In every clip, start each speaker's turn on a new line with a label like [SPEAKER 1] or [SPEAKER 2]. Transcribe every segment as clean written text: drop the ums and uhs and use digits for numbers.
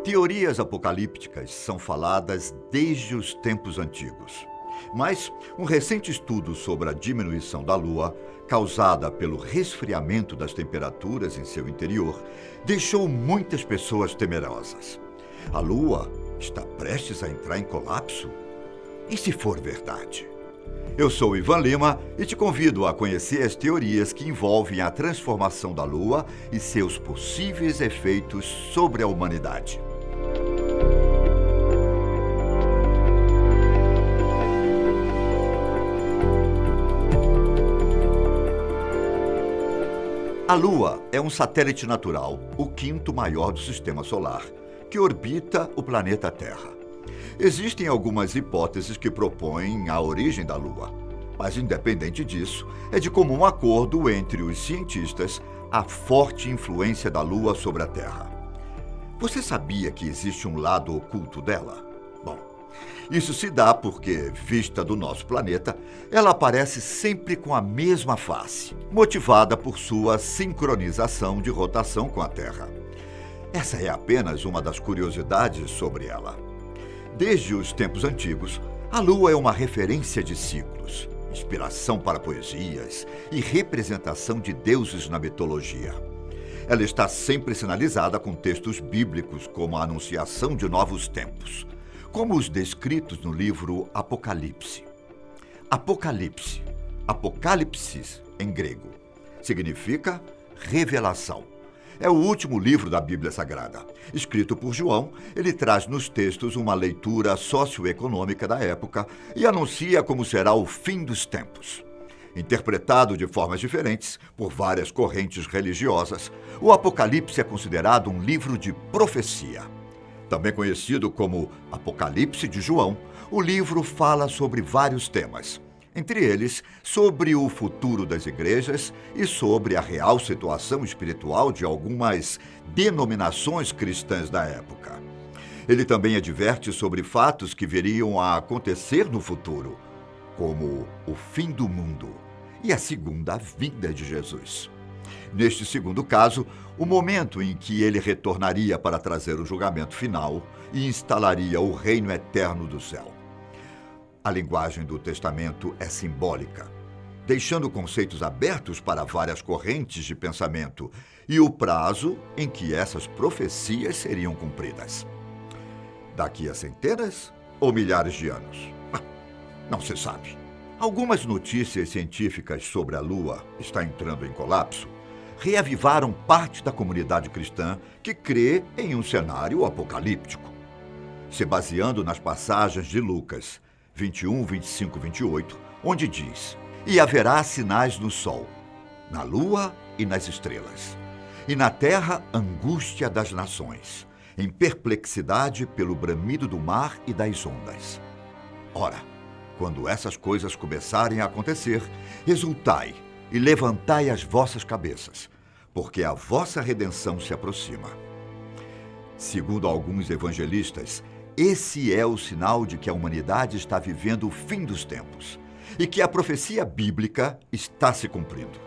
[SPEAKER 1] Teorias apocalípticas são faladas desde os tempos antigos. Mas um recente estudo sobre a diminuição da Lua, causada pelo resfriamento das temperaturas em seu interior, deixou muitas pessoas temerosas. A Lua está prestes a entrar em colapso? E se for verdade? Eu sou Ivan Lima e te convido a conhecer as teorias que envolvem a transformação da Lua e seus possíveis efeitos sobre a humanidade. A Lua é um satélite natural, o quinto maior do Sistema Solar, que orbita o planeta Terra. Existem algumas hipóteses que propõem a origem da Lua, mas independente disso, é de comum acordo entre os cientistas a forte influência da Lua sobre a Terra. Você sabia que existe um lado oculto dela? Bom, isso se dá porque, vista do nosso planeta, ela aparece sempre com a mesma face, motivada por sua sincronização de rotação com a Terra. Essa é apenas uma das curiosidades sobre ela. Desde os tempos antigos, a Lua é uma referência de ciclos, inspiração para poesias e representação de deuses na mitologia. Ela está sempre sinalizada com textos bíblicos como a anunciação de novos tempos, como os descritos no livro Apocalipse. Apocalipse, Apocalipsis em grego, significa revelação. É o último livro da Bíblia Sagrada. Escrito por João, ele traz nos textos uma leitura socioeconômica da época e anuncia como será o fim dos tempos. Interpretado de formas diferentes por várias correntes religiosas, o Apocalipse é considerado um livro de profecia. Também conhecido como Apocalipse de João, o livro fala sobre vários temas. Entre eles, sobre o futuro das igrejas e sobre a real situação espiritual de algumas denominações cristãs da época. Ele também adverte sobre fatos que viriam a acontecer no futuro, como o fim do mundo e a segunda vinda de Jesus. Neste segundo caso, o momento em que ele retornaria para trazer o julgamento final e instalaria o reino eterno do céu. A linguagem do Testamento é simbólica, deixando conceitos abertos para várias correntes de pensamento e o prazo em que essas profecias seriam cumpridas. Daqui a centenas ou milhares de anos? Não se sabe. Algumas notícias científicas sobre a Lua está entrando em colapso reavivaram parte da comunidade cristã que crê em um cenário apocalíptico. Se baseando nas passagens de Lucas 21, 25 e 28, onde diz: "E haverá sinais no sol, na lua e nas estrelas, e na terra angústia das nações, em perplexidade pelo bramido do mar e das ondas. Ora, quando essas coisas começarem a acontecer, exultai e levantai as vossas cabeças, porque a vossa redenção se aproxima." Segundo alguns evangelistas, esse é o sinal de que a humanidade está vivendo o fim dos tempos e que a profecia bíblica está se cumprindo.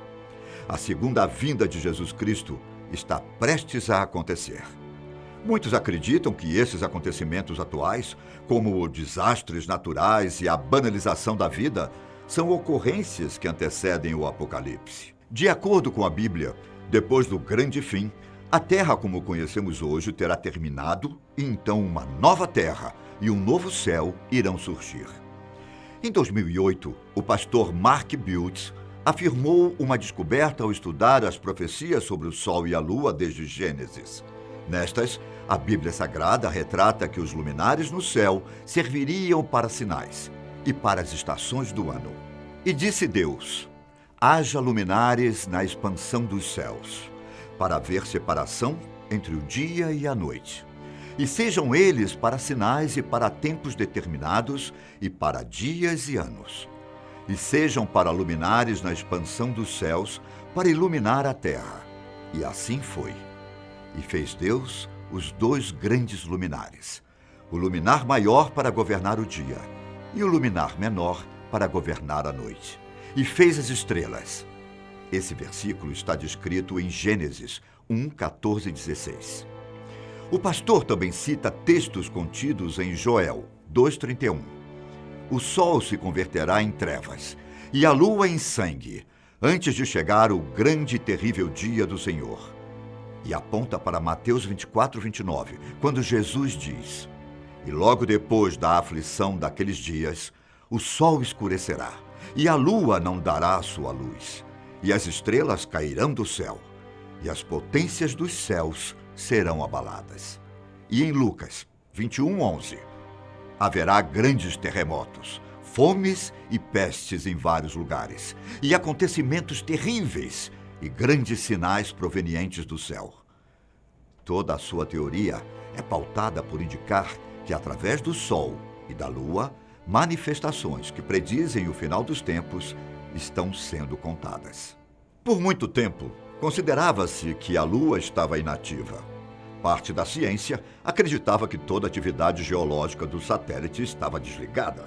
[SPEAKER 1] A segunda vinda de Jesus Cristo está prestes a acontecer. Muitos acreditam que esses acontecimentos atuais, como desastres naturais e a banalização da vida, são ocorrências que antecedem o Apocalipse. De acordo com a Bíblia, depois do grande fim, a Terra como conhecemos hoje terá terminado e então uma nova Terra e um novo céu irão surgir. Em 2008, o pastor Mark Biltz afirmou uma descoberta ao estudar as profecias sobre o Sol e a Lua desde Gênesis. Nestas, a Bíblia Sagrada retrata que os luminares no céu serviriam para sinais e para as estações do ano. E disse Deus: "Haja luminares na expansão dos céus, para haver separação entre o dia e a noite. E sejam eles para sinais e para tempos determinados e para dias e anos. E sejam para luminares na expansão dos céus, para iluminar a terra." E assim foi. E fez Deus os dois grandes luminares, o luminar maior para governar o dia e o luminar menor para governar a noite. E fez as estrelas. Esse versículo está descrito em Gênesis 1, 14 e 16. O pastor também cita textos contidos em Joel 2,31. O sol se converterá em trevas e a lua em sangue, antes de chegar o grande e terrível dia do Senhor. E aponta para Mateus 24:29, quando Jesus diz: E logo depois da aflição daqueles dias, o sol escurecerá, e a lua não dará a sua luz, e as estrelas cairão do céu, e as potências dos céus serão abaladas. E em Lucas 21:11, haverá grandes terremotos, fomes e pestes em vários lugares, e acontecimentos terríveis e grandes sinais provenientes do céu. Toda a sua teoria é pautada por indicar que, através do Sol e da Lua, manifestações que predizem o final dos tempos estão sendo contadas. Por muito tempo, considerava-se que a Lua estava inativa. Parte da ciência acreditava que toda a atividade geológica do satélite estava desligada.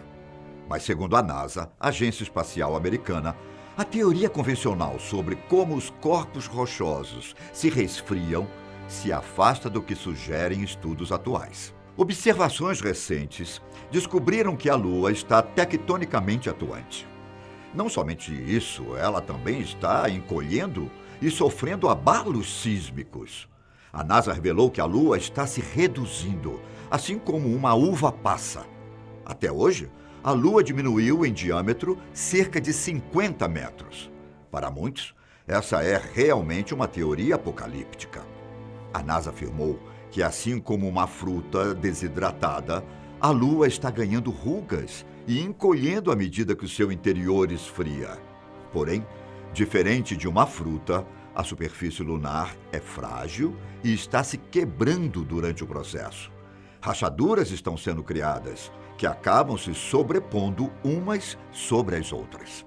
[SPEAKER 1] Mas, segundo a NASA, Agência Espacial Americana, a teoria convencional sobre como os corpos rochosos se resfriam se afasta do que sugerem estudos atuais. Observações recentes descobriram que a Lua está tectonicamente atuante. Não somente isso, ela também está encolhendo e sofrendo abalos sísmicos. A NASA revelou que a Lua está se reduzindo, assim como uma uva passa. Até hoje, a Lua diminuiu em diâmetro cerca de 50 metros. Para muitos, essa é realmente uma teoria apocalíptica. A NASA afirmou que, assim como uma fruta desidratada, a Lua está ganhando rugas e encolhendo à medida que o seu interior esfria. Porém, diferente de uma fruta, a superfície lunar é frágil e está se quebrando durante o processo. Rachaduras estão sendo criadas, que acabam se sobrepondo umas sobre as outras.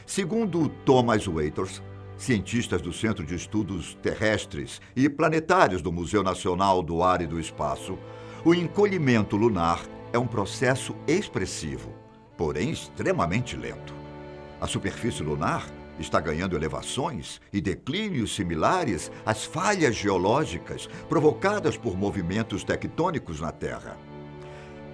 [SPEAKER 1] Segundo Thomas Waiters, cientistas do Centro de Estudos Terrestres e Planetários do Museu Nacional do Ar e do Espaço, o encolhimento lunar é um processo expressivo, porém extremamente lento. A superfície lunar está ganhando elevações e declínios similares às falhas geológicas provocadas por movimentos tectônicos na Terra.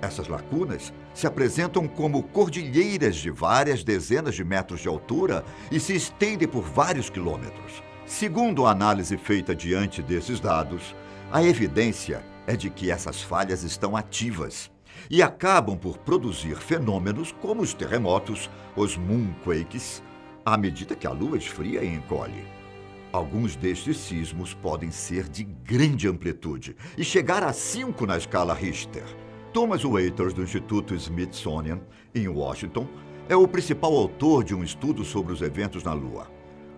[SPEAKER 1] Essas lacunas se apresentam como cordilheiras de várias dezenas de metros de altura e se estendem por vários quilômetros. Segundo a análise feita diante desses dados, a evidência é de que essas falhas estão ativas e acabam por produzir fenômenos como os terremotos, os moonquakes, à medida que a Lua esfria e encolhe. Alguns destes sismos podem ser de grande amplitude e chegar a 5 na escala Richter. Thomas Waiters, do Instituto Smithsonian, em Washington, é o principal autor de um estudo sobre os eventos na Lua.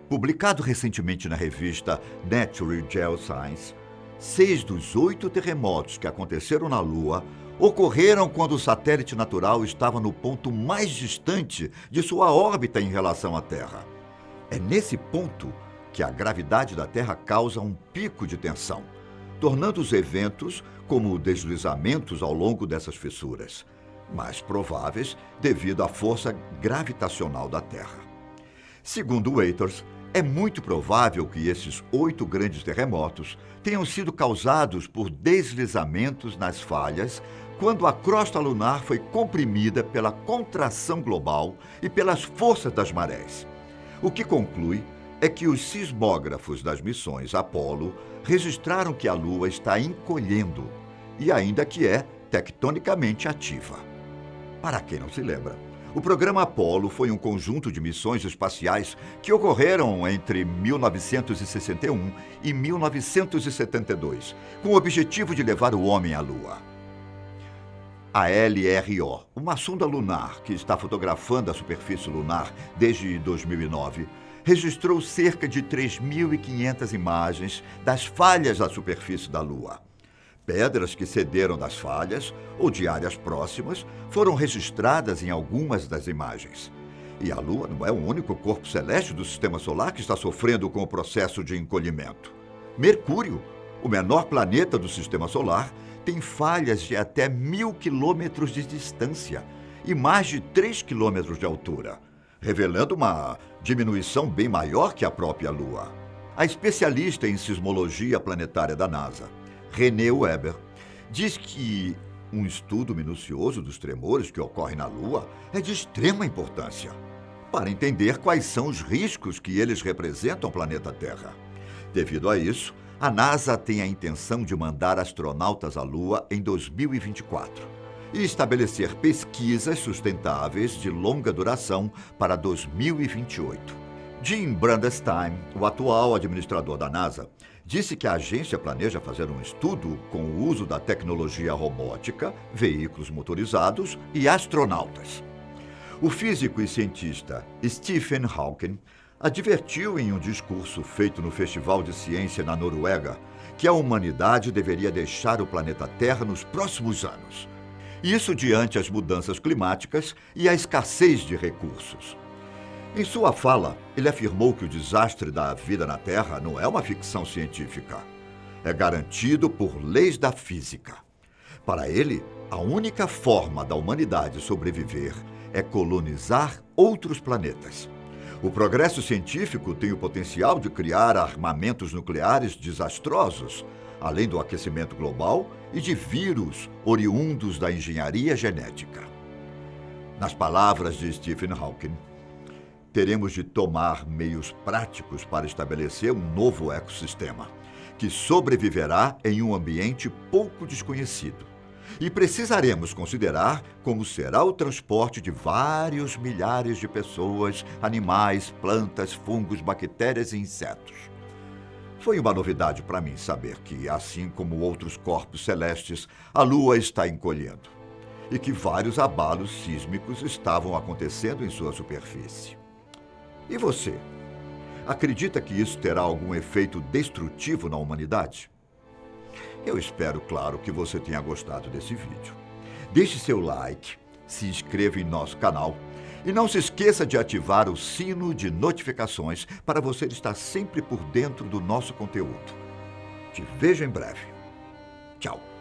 [SPEAKER 1] Publicado recentemente na revista Nature Geoscience, 6 dos 8 terremotos que aconteceram na Lua ocorreram quando o satélite natural estava no ponto mais distante de sua órbita em relação à Terra. É nesse ponto que a gravidade da Terra causa um pico de tensão, tornando os eventos como deslizamentos ao longo dessas fissuras, mais prováveis devido à força gravitacional da Terra. Segundo Waiters, é muito provável que esses 8 grandes terremotos tenham sido causados por deslizamentos nas falhas quando a crosta lunar foi comprimida pela contração global e pelas forças das marés. O que conclui é que os sismógrafos das missões Apollo registraram que a Lua está encolhendo e ainda que é tectonicamente ativa. Para quem não se lembra, o programa Apollo foi um conjunto de missões espaciais que ocorreram entre 1961 e 1972, com o objetivo de levar o homem à Lua. A LRO, uma sonda lunar que está fotografando a superfície lunar desde 2009, registrou cerca de 3.500 imagens das falhas da superfície da Lua. Pedras que cederam das falhas ou de áreas próximas foram registradas em algumas das imagens. E a Lua não é o único corpo celeste do Sistema Solar que está sofrendo com o processo de encolhimento. Mercúrio, o menor planeta do Sistema Solar, tem falhas de até 1.000 quilômetros de distância e mais de 3 quilômetros de altura, revelando uma diminuição bem maior que a própria Lua. A especialista em sismologia planetária da NASA, René Weber, diz que um estudo minucioso dos tremores que ocorrem na Lua é de extrema importância para entender quais são os riscos que eles representam ao planeta Terra. Devido a isso, a NASA tem a intenção de mandar astronautas à Lua em 2024 e estabelecer pesquisas sustentáveis de longa duração para 2028. Jim Bridenstine, o atual administrador da NASA, disse que a agência planeja fazer um estudo com o uso da tecnologia robótica, veículos motorizados e astronautas. O físico e cientista Stephen Hawking advertiu em um discurso feito no Festival de Ciência na Noruega que a humanidade deveria deixar o planeta Terra nos próximos anos. Isso diante as mudanças climáticas e a escassez de recursos. Em sua fala, ele afirmou que o desastre da vida na Terra não é uma ficção científica. É garantido por leis da física. Para ele, a única forma da humanidade sobreviver é colonizar outros planetas. O progresso científico tem o potencial de criar armamentos nucleares desastrosos, além do aquecimento global e de vírus oriundos da engenharia genética. Nas palavras de Stephen Hawking, teremos de tomar meios práticos para estabelecer um novo ecossistema, que sobreviverá em um ambiente pouco desconhecido. E precisaremos considerar como será o transporte de vários milhares de pessoas, animais, plantas, fungos, bactérias e insetos. Foi uma novidade para mim saber que, assim como outros corpos celestes, a Lua está encolhendo e que vários abalos sísmicos estavam acontecendo em sua superfície. E você? Acredita que isso terá algum efeito destrutivo na humanidade? Eu espero, claro, que você tenha gostado desse vídeo. Deixe seu like, se inscreva em nosso canal e não se esqueça de ativar o sino de notificações para você estar sempre por dentro do nosso conteúdo. Te vejo em breve. Tchau.